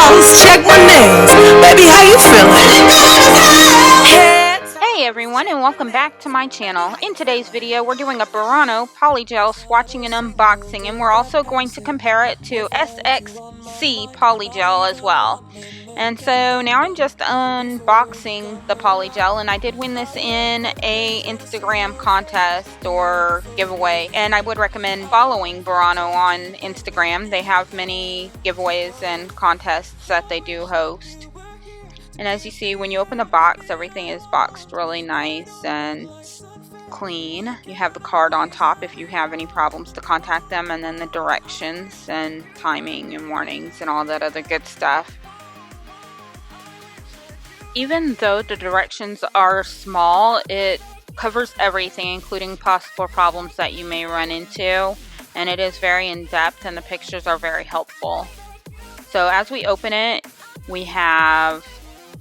boss, check my nails. Baby, how you feeling? Hey everyone, and welcome back to my channel. In today's video, we're doing a Burano Polygel swatching and unboxing, and we're also going to compare it to SXC Polygel as well. And so now I'm just unboxing the Polygel, and I did win this in a Instagram contest or giveaway, and I would recommend following Burano on Instagram. They have many giveaways and contests that they do host. And as you see, when you open the box, everything is boxed really nice and clean. You have the card on top if you have any problems to contact them, and then the directions and timing and warnings and all that other good stuff. Even though the directions are small, it covers everything, including possible problems that you may run into, and it is very in-depth, and the pictures are very helpful. So as we open it, we have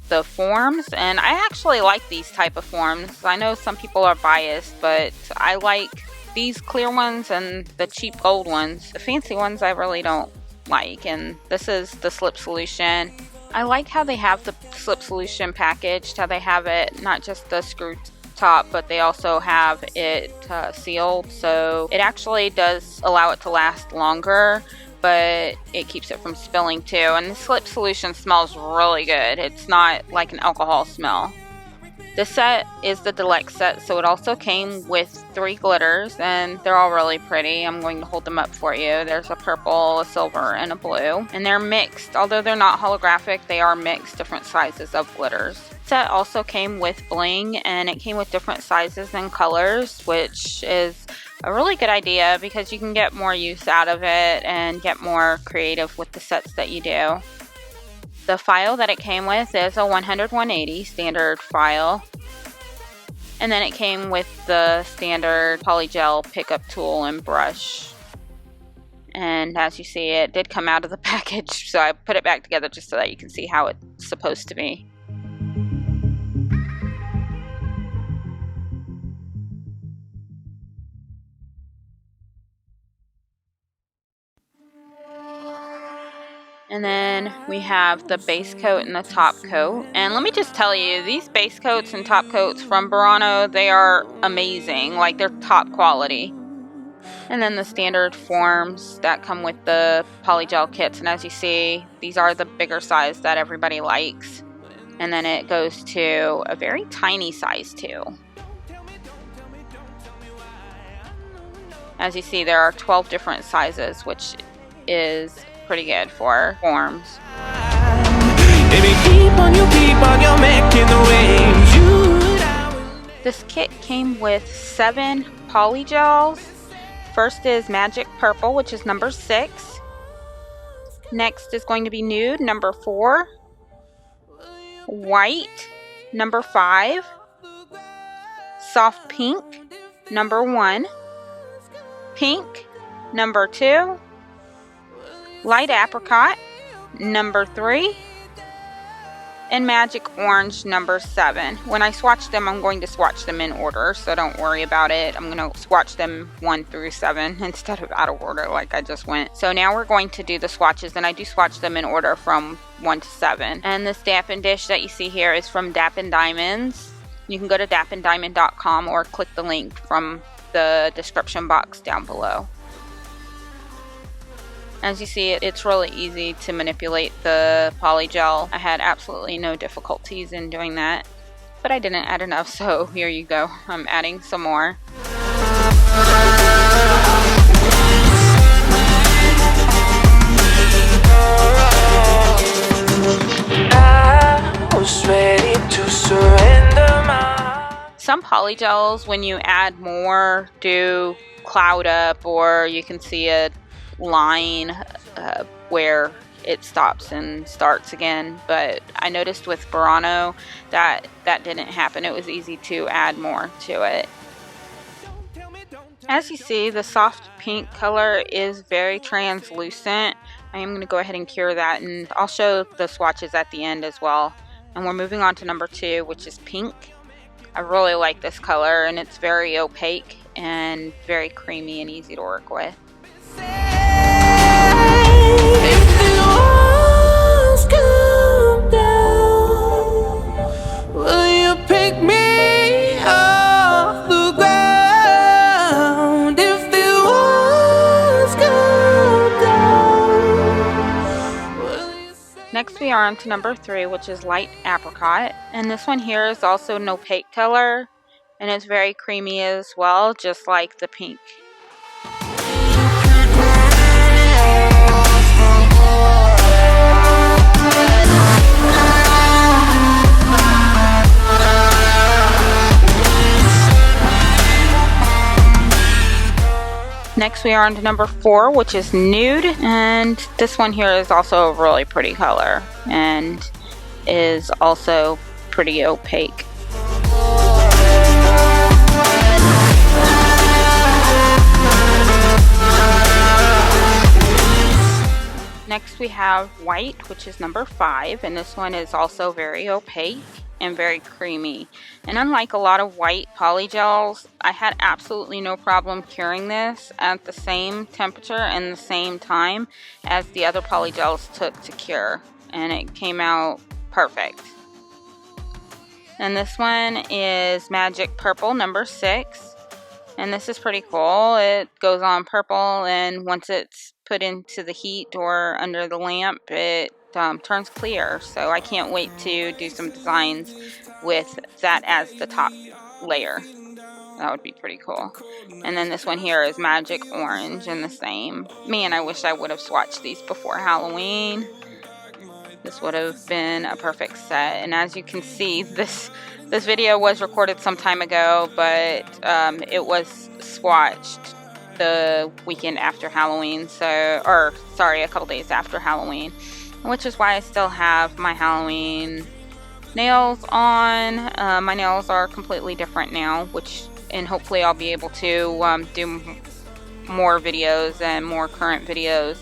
the forms, and I actually like these type of forms. I know some people are biased, but I like these clear ones and the cheap gold ones. The fancy ones I really don't like, and this is the slip solution. I like how they have the slip solution packaged, how they have it not just the screw top, but they also have it sealed, so it actually does allow it to last longer, but it keeps it from spilling too. And the slip solution smells really good. It's not like an alcohol smell. This set is the deluxe set, so it also came with 3 glitters, and they're all really pretty. I'm going to hold them up for you. There's a purple, a silver, and a blue. And they're mixed. Although they're not holographic, they are mixed different sizes of glitters. The set also came with bling, and it came with different sizes and colors, which is a really good idea because you can get more use out of it and get more creative with the sets that you do. The file that it came with is a 100-180 standard file, and then it came with the standard polygel pickup tool and brush. And as you see, it did come out of the package, so I put it back together just so that you can see how it's supposed to be. And then we have the base coat and the top coat. And let me just tell you, these base coats and top coats from Burano, they are amazing. Like, they're top quality. And then the standard forms that come with the polygel kits. And as you see, these are the bigger size that everybody likes. And then it goes to a very tiny size too. As you see, there are 12 different sizes, which is pretty good for forms. This kit came with 7 polygels. First is Magic Purple, which is number 6. Next is going to be Nude, number 4. White, number 5. Soft Pink, number 1. Pink, number 2. Light Apricot, number 3, and Magic Orange, number 7. When I swatch them, I'm going to swatch them in order, so don't worry about it. I'm going to swatch them 1 through 7 instead of out of order like I just went. So now we're going to do the swatches, and I do swatch them in order from 1 to 7. And this Dappen dish that you see here is from Dappen Diamonds. You can go to dappendiamond.com or click the link from the description box down below. As you see, it's really easy to manipulate the polygel. I had absolutely no difficulties in doing that, but I didn't add enough, so here you go. I'm adding some more. Some polygels, when you add more, do cloud up, or you can see a line where it stops and starts again, but I noticed with Burano that didn't happen. It was easy to add more to it. As you see, the soft pink color is very translucent. I am going to go ahead and cure that, and I'll show the swatches at the end as well. And we're moving on to number 2, which is pink. I really like this color, and it's very opaque and very creamy and easy to work with. Next we are on to number 3, which is light apricot, and this one here is also an opaque color, and it's very creamy as well, just like the pink. Next we are on to number 4, which is nude, and this one here is also a really pretty color and is also pretty opaque. Next we have white, which is number 5, and this one is also very opaque and very creamy. And unlike a lot of white polygels, I had absolutely no problem curing this at the same temperature and the same time as the other polygels took to cure, and it came out perfect. And this one is Magic Purple number 6, and this is pretty cool. It goes on purple, and once it's put into the heat or under the lamp, it turns clear. So I can't wait to do some designs with that as the top layer. That would be pretty cool. And then this one here is Magic Orange in the same. Man, I wish I would have swatched these before Halloween. This would have been a perfect set. And as you can see, this video was recorded some time ago, but it was swatched the weekend after Halloween, a couple days after Halloween, which is why I still have my Halloween nails on. My nails are completely different now, and hopefully I'll be able to do more videos and more current videos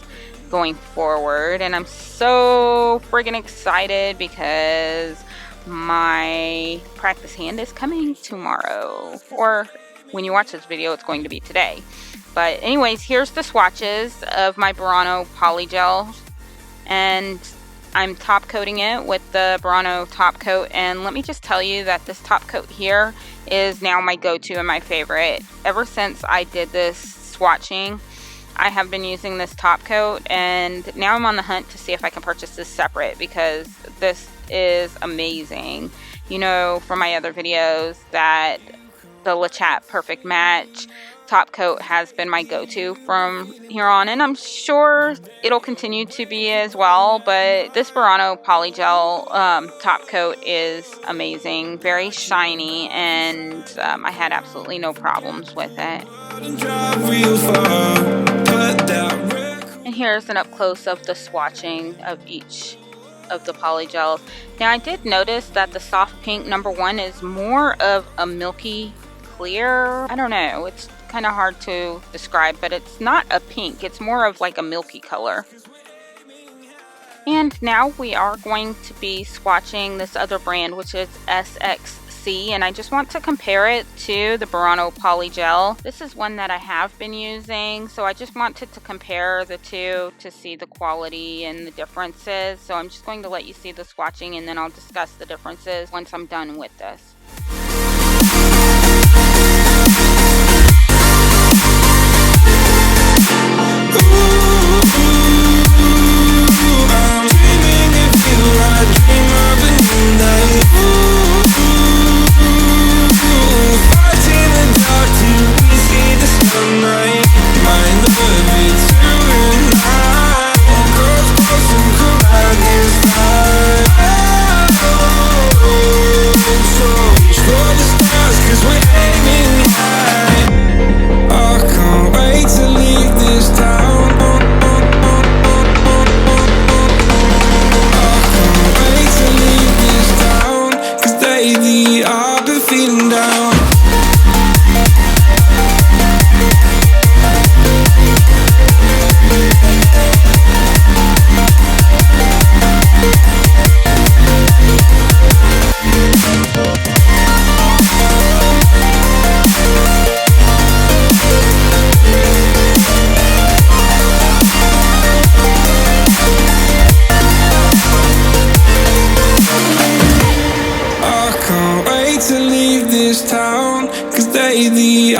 going forward. And I'm so friggin' excited because my practice hand is coming tomorrow, or when you watch this video it's going to be today. But anyways, here's the swatches of my Burano Polygel, and I'm top coating it with the Burano top coat. And let me just tell you that this top coat here is now my go-to and my favorite. Ever since I did this swatching, I have been using this top coat, and now I'm on the hunt to see if I can purchase this separate, because this is amazing. You know from my other videos that the Le Chat Perfect Match top coat has been my go-to from here on, and I'm sure it'll continue to be as well. But this Burano Polygel top coat is amazing, very shiny, and I had absolutely no problems with it. And here's an up close of the swatching of each of the polygels. Now I did notice that the soft pink number 1 is more of a milky clear. I don't know, it's kind of hard to describe, but it's not a pink, it's more of like a milky color. And now we are going to be swatching this other brand, which is SXC, and I just want to compare it to the Burano Polygel. This is one that I have been using, so I just wanted to compare the two to see the quality and the differences. So I'm just going to let you see the swatching, and then I'll discuss the differences once I'm done with this.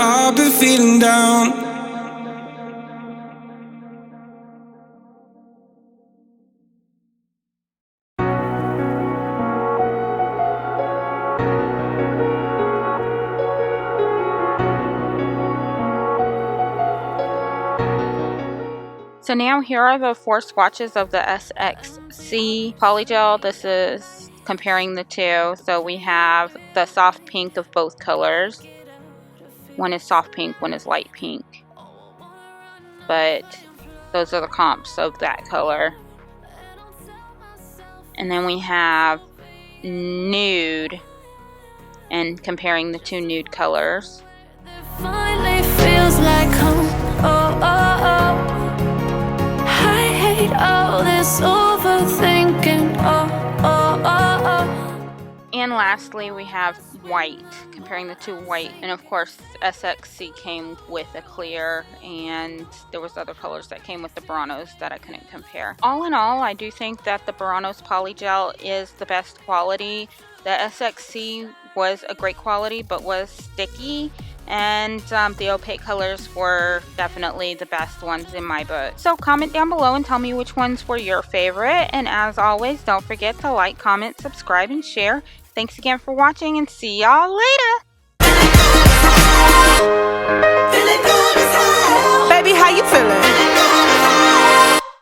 I've been feeling down. So now here are the 4 swatches of the SXC Polygel. This is comparing the two. So we have the soft pink of both colors. One is soft pink, one is light pink. But those are the comps of that color. And then we have nude, and comparing the 2 nude colors. Finally feels like home. Oh, oh, oh. I hate all this overthinking. Oh, oh, oh, oh. And lastly, we have white, comparing the 2 white. And of course, SXC came with a clear, and there was other colors that came with the Buranos that I couldn't compare. All in all, I do think that the Burano's Polygel is the best quality. The SXC was a great quality, but was sticky. And the opaque colors were definitely the best ones in my book. So comment down below and tell me which ones were your favorite. And as always, don't forget to like, comment, subscribe, and share. Thanks again for watching, and see y'all later. Baby, how you feeling?